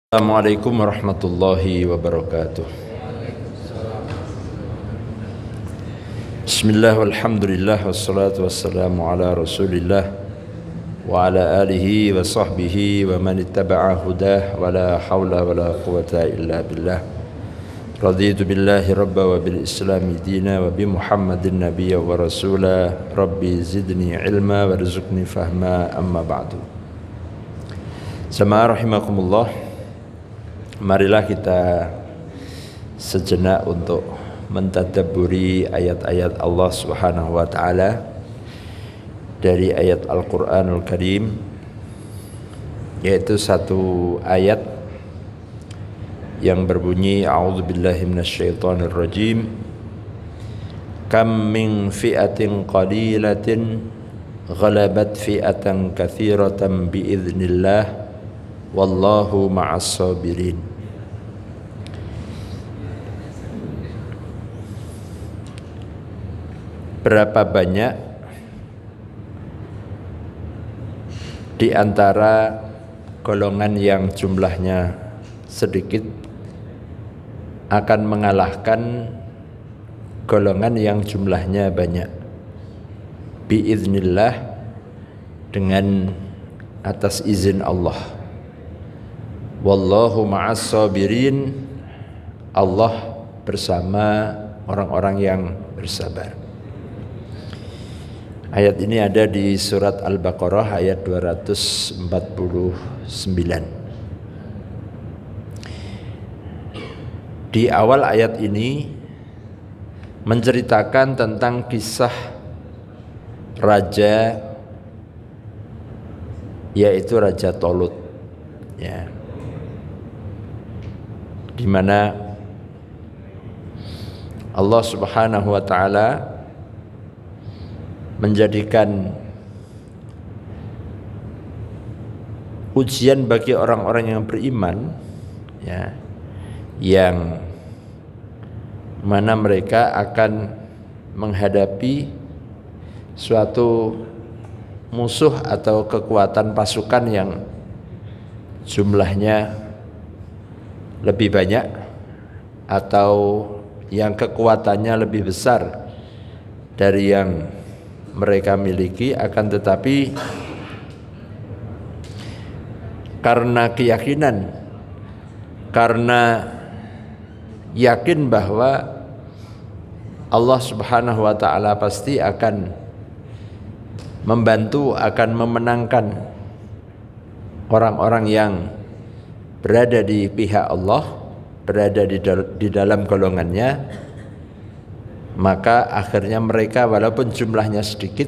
Assalamualaikum warahmatullahi wabarakatuh. Bismillah walhamdulillah wassalatu wassalamu ala rasulillah wa ala alihi wa sahbihi wa man ittaba'a hudah wa la hawla wa la quwata illa billah. Raditu billahi rabba wa bil islami dina wa bi muhammadin nabiyya wa rasula. Rabbi zidni ilma warzuqni fahma, amma ba'du. Jamaah rahimakumullah, marilah kita sejenak untuk mentadabburi ayat-ayat Allah Subhanahu wa taala dari ayat Al-Qur'anul Karim, yaitu satu ayat yang berbunyi a'udzubillahi minasyaitonir rajim. Kam min fi'atin qalilatin ghalabat fi'atan katsiratan biiznillah wallahu ma'as sabirin. Berapa banyak di antara golongan yang jumlahnya sedikit akan mengalahkan golongan yang jumlahnya banyak biiznillah, dengan atas izin Allah. Wallahu ma'as sabirin, Allah bersama orang-orang yang bersabar. Ayat ini ada di surat Al-Baqarah ayat 249. Di awal ayat ini menceritakan tentang kisah raja, yaitu Raja Talut, ya, di mana Allah Subhanahu wa taala menjadikan ujian bagi orang-orang yang beriman, ya, yang mana mereka akan menghadapi suatu musuh atau kekuatan pasukan yang jumlahnya lebih banyak atau yang kekuatannya lebih besar dari yang mereka miliki, akan tetapi karena keyakinan, karena yakin bahwa Allah Subhanahu wa taala pasti akan membantu, akan memenangkan orang-orang yang berada di pihak Allah, berada di dalam golongannya, maka akhirnya mereka walaupun jumlahnya sedikit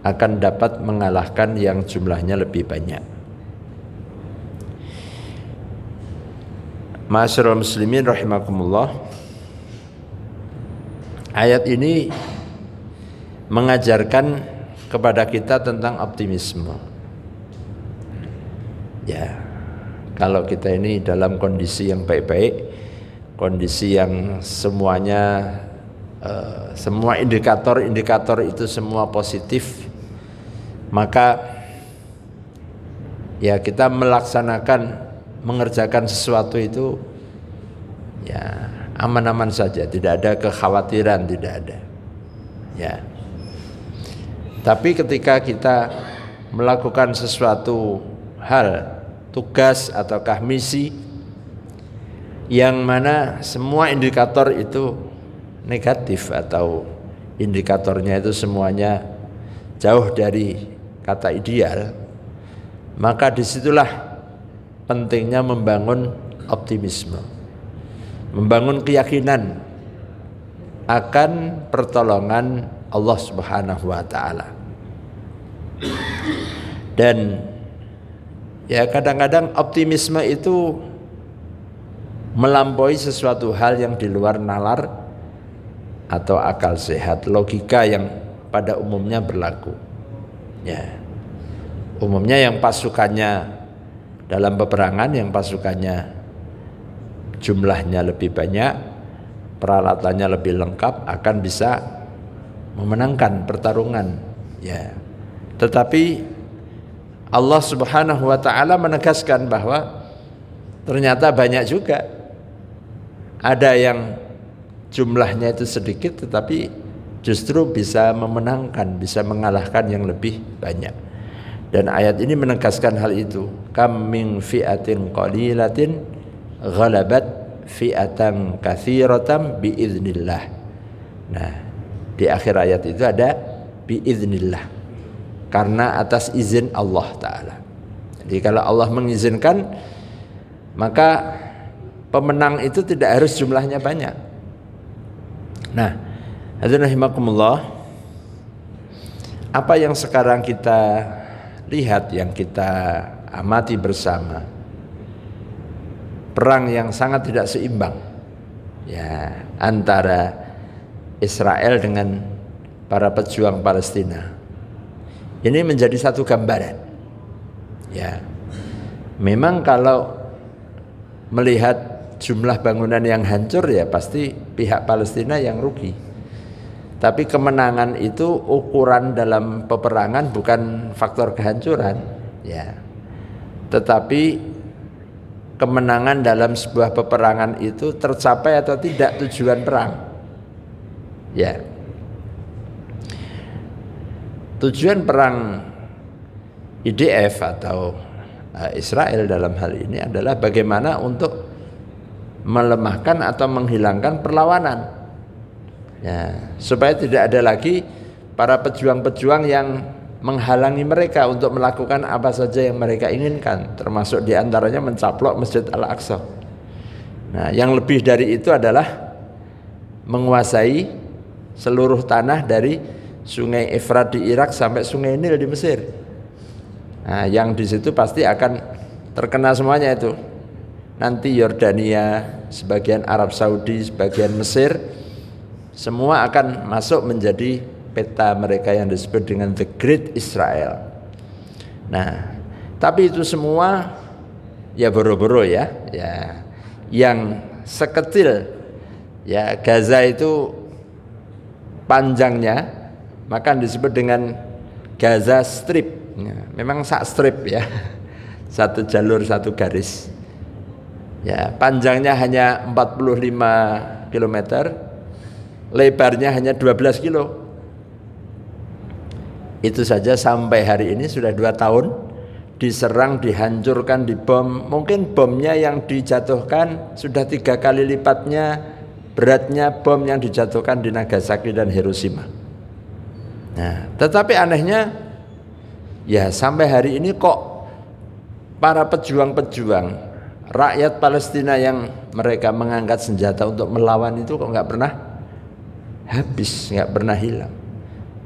akan dapat mengalahkan yang jumlahnya lebih banyak. Ma'asyiral muslimin rahimakumullah, ayat ini mengajarkan kepada kita tentang optimisme. Ya, kalau kita ini dalam kondisi yang baik-baik, kondisi yang semuanya semua indikator itu semua positif, maka ya kita mengerjakan sesuatu itu ya aman-aman saja, tidak ada kekhawatiran, tidak ada, ya. Tapi ketika kita melakukan sesuatu hal, tugas ataukah misi yang mana semua indikator itu negatif atau indikatornya itu semuanya jauh dari kata ideal, maka disitulah pentingnya membangun optimisme, membangun keyakinan akan pertolongan Allah Subhanahu wa taala. Dan ya kadang-kadang optimisme itu melampaui sesuatu hal yang di luar nalar atau akal sehat, logika yang pada umumnya berlaku. Ya, umumnya yang pasukannya dalam peperangan, yang pasukannya jumlahnya lebih banyak, peralatannya lebih lengkap, akan bisa memenangkan pertarungan. Ya, tetapi Allah Subhanahu wa taala menegaskan bahwa Ternyata banyak juga. Ada yang jumlahnya itu sedikit tetapi justru bisa memenangkan, bisa mengalahkan yang lebih banyak. Dan ayat ini menegaskan hal itu. Kam min fi'atin qalilatin ghalabat fi'atan katsiratan biiznillah. Nah, di akhir ayat itu ada biiznillah. Karena atas izin Allah Ta'ala. Jadi kalau Allah mengizinkan, maka pemenang itu tidak harus jumlahnya banyak. Nah, hadirin rahimakumullah, apa yang sekarang kita lihat, yang kita amati bersama, perang yang sangat tidak seimbang ya antara Israel dengan para pejuang Palestina. Ini menjadi satu gambaran. Ya. Memang kalau melihat jumlah bangunan yang hancur ya pasti pihak Palestina yang rugi. Tapi kemenangan itu ukuran dalam peperangan bukan faktor kehancuran, ya. Tetapi kemenangan dalam sebuah peperangan itu tercapai atau tidak tujuan perang. Ya. Tujuan perang IDF atau Israel dalam hal ini adalah bagaimana untuk melemahkan atau menghilangkan perlawanan, ya, supaya tidak ada lagi para pejuang-pejuang yang menghalangi mereka untuk melakukan apa saja yang mereka inginkan, termasuk diantaranya mencaplok Masjid Al-Aqsa. Nah, yang lebih dari itu adalah menguasai seluruh tanah dari Sungai Efrat di Irak sampai Sungai Nil di Mesir. Nah, yang di situ pasti akan terkena semuanya itu. Nanti Yordania, sebagian Arab Saudi, sebagian Mesir, semua akan masuk menjadi peta mereka yang disebut dengan The Great Israel. Nah, tapi itu semua ya boro-boro ya. Yang sekecil ya Gaza itu panjangnya maka disebut dengan Gaza Strip. Ya, memang sak strip ya, satu jalur satu garis. Ya, panjangnya hanya 45 km, lebarnya hanya 12 kilo. Itu saja sampai hari ini sudah 2 tahun diserang, dihancurkan, dibom. Mungkin bomnya yang dijatuhkan sudah 3 kali lipatnya beratnya bom yang dijatuhkan di Nagasaki dan Hiroshima. Nah, tetapi anehnya ya sampai hari ini kok para pejuang-pejuang rakyat Palestina yang mereka mengangkat senjata untuk melawan itu kok nggak pernah habis, nggak pernah hilang.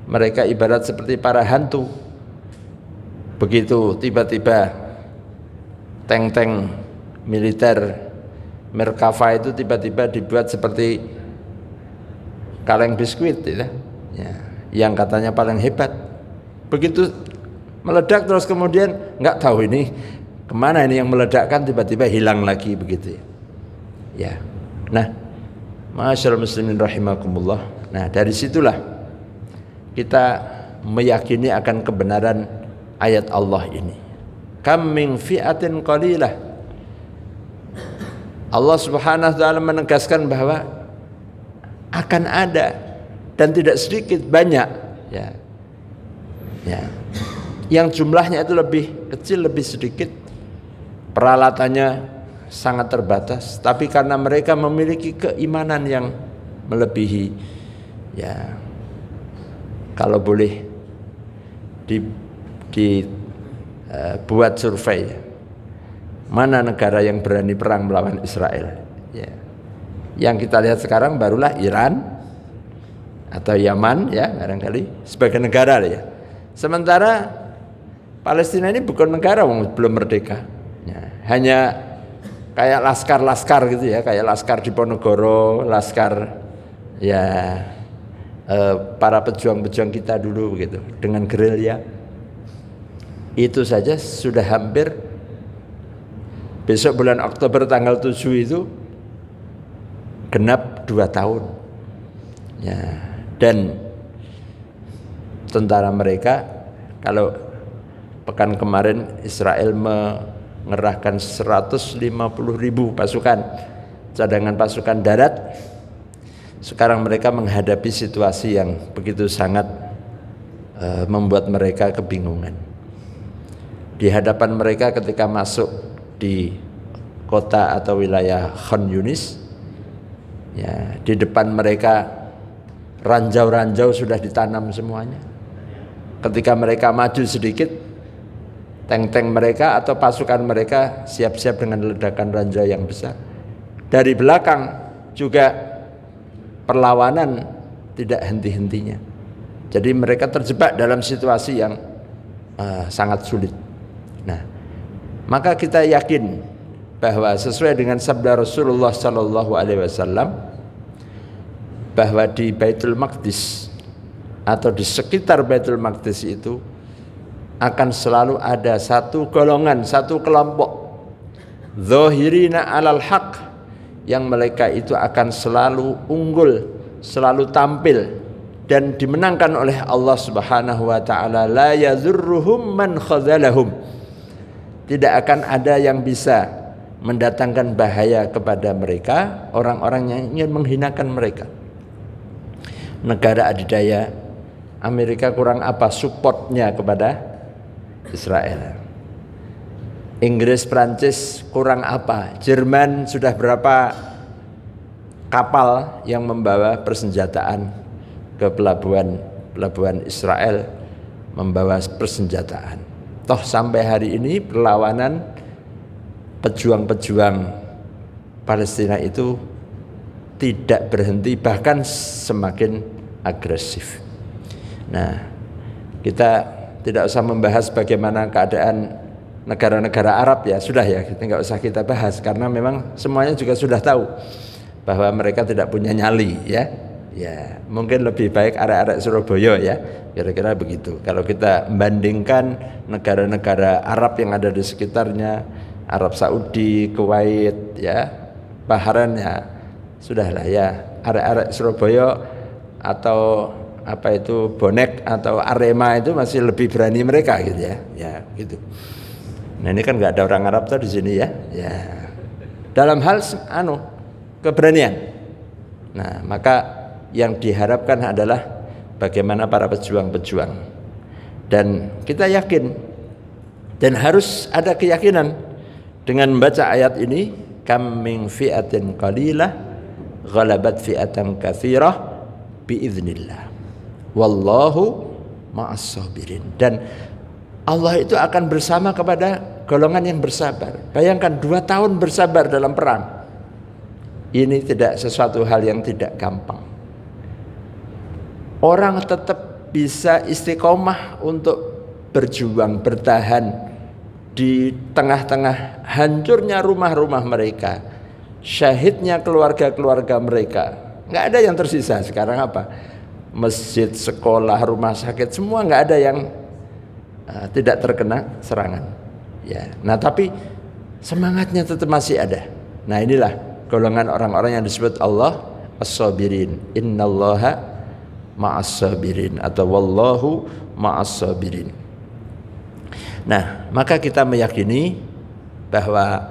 Mereka ibarat seperti para hantu. Begitu tiba-tiba tank-tank militer Merkava itu tiba-tiba dibuat seperti kaleng biskuit ya. Yang katanya paling hebat, begitu meledak terus kemudian nggak tahu ini kemana ini yang meledakkan, tiba-tiba hilang lagi begitu ya. Nah, ma'asyiral muslimin rahimakumullah. Nah, dari situlah kita meyakini akan kebenaran ayat Allah ini. Kam min fi'atin qalilah. Allah Subhanahu wa taala menegaskan bahwa akan ada dan tidak sedikit, banyak ya. Yang jumlahnya itu lebih kecil, lebih sedikit, peralatannya sangat terbatas, tapi karena mereka memiliki keimanan yang melebihi ya. Kalau boleh dibuat survei, mana negara yang berani perang melawan Israel ya. Yang kita lihat sekarang barulah Iran atau Yaman ya, barangkali sebagai negara ya. Sementara Palestina ini bukan negara, belum merdeka ya. Hanya kayak laskar-laskar gitu ya, kayak laskar Diponegoro, laskar ya para pejuang-pejuang kita dulu begitu, dengan gerilya. Itu saja sudah hampir, besok bulan Oktober tanggal 7 itu genap 2 tahun ya. Dan tentara mereka, kalau pekan kemarin Israel mengerahkan 150.000 pasukan, cadangan pasukan darat. Sekarang mereka menghadapi situasi yang begitu sangat membuat mereka kebingungan. Di hadapan mereka ketika masuk di kota atau wilayah Khan Yunis, ya, di depan mereka ranjau-ranjau sudah ditanam semuanya. Ketika mereka maju sedikit, tank-tank mereka atau pasukan mereka siap-siap dengan ledakan ranjau yang besar. Dari belakang juga perlawanan tidak henti-hentinya. Jadi mereka terjebak dalam situasi yang sangat sulit. Nah, maka kita yakin bahwa sesuai dengan sabda Rasulullah Sallallahu Alaihi Wasallam, bahwa di Baitul Maqdis atau di sekitar Baitul Maqdis itu akan selalu ada satu golongan, satu kelompok zahirina alal haq, yang mereka itu akan selalu unggul, selalu tampil dan dimenangkan oleh Allah Subhanahu wa taala. La yadhurruhum man khazalahum. Tidak akan ada yang bisa mendatangkan bahaya kepada mereka, orang-orang yang ingin menghinakan mereka. Negara adidaya Amerika kurang apa supportnya kepada Israel? Inggris, Prancis kurang apa? Jerman sudah berapa kapal yang membawa persenjataan ke pelabuhan Israel, membawa persenjataan. Toh sampai hari ini perlawanan pejuang-pejuang Palestina itu tidak berhenti, bahkan semakin agresif. Nah, kita tidak usah membahas bagaimana keadaan negara-negara Arab, ya sudah ya, kita nggak usah kita bahas karena memang semuanya juga sudah tahu bahwa mereka tidak punya nyali, ya. Ya, mungkin lebih baik arek-arek Surabaya, ya, kira-kira begitu. Kalau kita bandingkan negara-negara Arab yang ada di sekitarnya, Arab Saudi, Kuwait, ya, Bahrain, ya, sudahlah ya, arek-arek Surabaya atau apa itu bonek atau Arema itu masih lebih berani mereka gitu, ya, ya gitu. Nah ini kan nggak ada orang Arab tuh di sini, ya, ya. Dalam hal keberanian. Nah maka yang diharapkan adalah bagaimana para pejuang-pejuang, dan kita yakin dan harus ada keyakinan dengan membaca ayat ini, kam min fi'atin qalilah ghalabat fi'atan katsirah biiznillah wallahu ma'as sabirin. Dan Allah itu akan bersama kepada golongan yang bersabar. Bayangkan 2 tahun bersabar dalam perang. Ini tidak sesuatu hal yang tidak gampang. Orang tetap bisa istiqomah untuk berjuang, bertahan di tengah-tengah hancurnya rumah-rumah mereka, syahidnya keluarga-keluarga mereka. Nggak ada yang tersisa sekarang apa? Masjid, sekolah, rumah sakit, semua nggak ada yang tidak terkena serangan. Ya, nah tapi semangatnya tetap masih ada. Nah inilah golongan orang-orang yang disebut Allah as-sabirin. Innallaha ma'as sabirin atau wallahu ma'as sabirin. Nah, maka kita meyakini bahwa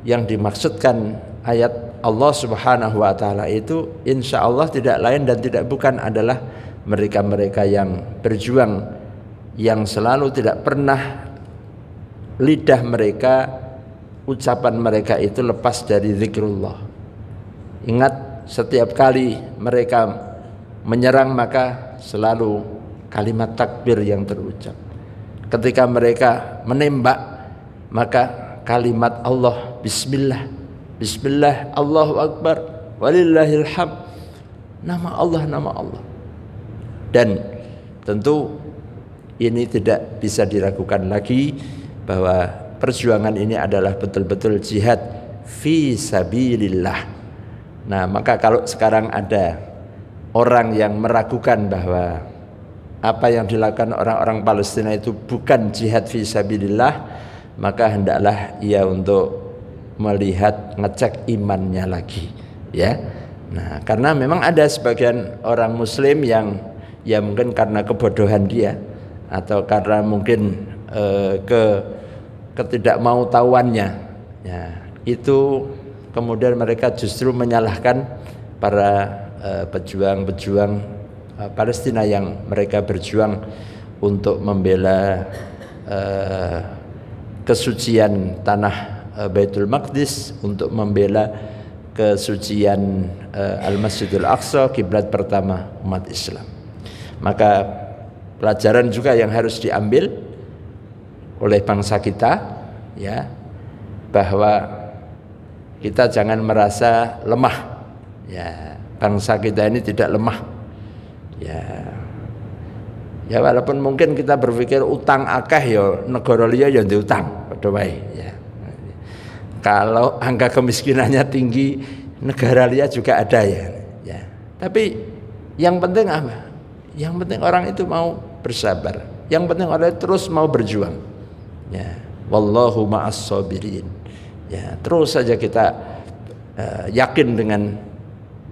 yang dimaksudkan ayat Allah Subhanahu wa taala itu insya Allah tidak lain dan tidak bukan adalah mereka-mereka yang berjuang, yang selalu tidak pernah lidah mereka, ucapan mereka itu lepas dari zikrullah. Ingat, setiap kali mereka menyerang maka selalu kalimat takbir yang terucap. Ketika mereka menembak maka kalimat Allah, bismillah, bismillah, Allahu akbar, walillahil hamd, nama Allah. Dan tentu ini tidak bisa diragukan lagi bahwa perjuangan ini adalah betul-betul jihad fi sabilillah. Nah, maka kalau sekarang ada orang yang meragukan bahwa apa yang dilakukan orang-orang Palestina itu bukan jihad fi sabilillah, maka hendaklah ia untuk melihat, ngecek imannya lagi, ya. Nah, karena memang ada sebagian orang muslim yang ya mungkin karena kebodohan dia atau karena mungkin ketidakmautahuannya, ya, itu kemudian mereka justru menyalahkan para pejuang-pejuang Palestina yang mereka berjuang untuk membela kesucian tanah Baitul Maqdis, untuk membela kesucian Al-Masjidil Aqsa, kiblat pertama umat Islam. Maka pelajaran juga yang harus diambil oleh bangsa kita, ya, bahwa kita jangan merasa lemah. Ya, bangsa kita ini tidak lemah. Ya walaupun mungkin kita berpikir utang akeh ya negara liya ya diutang padha wae, ya. Kalau angka kemiskinannya tinggi, negara liya juga ada, ya. Tapi yang penting apa? Yang penting orang itu mau bersabar. Yang penting orang itu terus mau berjuang. Ya, wallahu ma'as sabirin. Ya, terus saja kita yakin dengan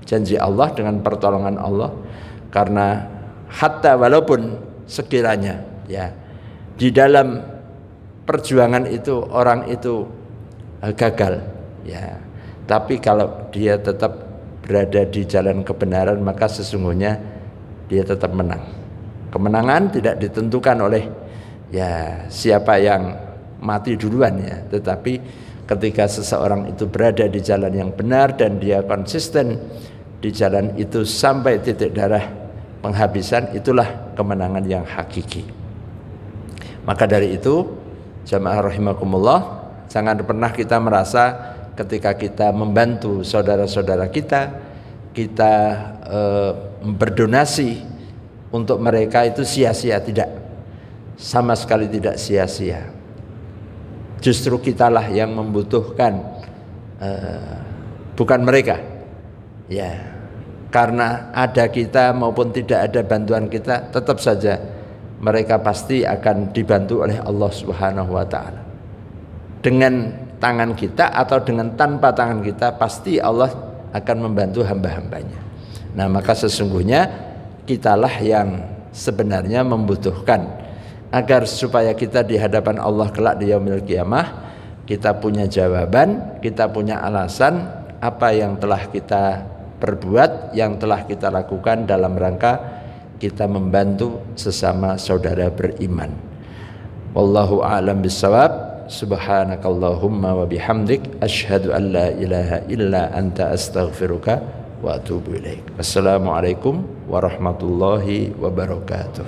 janji Allah, dengan pertolongan Allah, karena hatta walaupun sekiranya, ya, di dalam perjuangan itu orang itu gagal, ya, tapi kalau dia tetap berada di jalan kebenaran, maka sesungguhnya dia tetap menang. Kemenangan tidak ditentukan oleh, ya, siapa yang mati duluan, ya, tetapi ketika seseorang itu berada di jalan yang benar dan dia konsisten di jalan itu sampai titik darah penghabisan, itulah kemenangan yang hakiki. Maka dari itu, jamaah rahimakumullah, jangan pernah kita merasa ketika kita membantu saudara-saudara kita berdonasi untuk mereka itu sia-sia. Tidak, sama sekali tidak sia-sia. Justru kitalah yang membutuhkan, bukan mereka. Ya, karena ada kita maupun tidak ada bantuan kita, tetap saja mereka pasti akan dibantu oleh Allah Subhanahu wa taala. Dengan tangan kita atau dengan tanpa tangan kita, pasti Allah akan membantu hamba-hambanya. Nah, maka sesungguhnya kitalah yang sebenarnya membutuhkan agar supaya kita di hadapan Allah kelak di yaumil qiyamah, kita punya jawaban, kita punya alasan apa yang telah kita perbuat, yang telah kita lakukan dalam rangka kita membantu sesama saudara beriman. Wallahu a'lam bissawab. Subhanakallahumma wa bihamdik, asyhadu an la ilaha illa anta astaghfiruka wa atubu ilaik. Wassalamualaikum warahmatullahi wabarakatuh.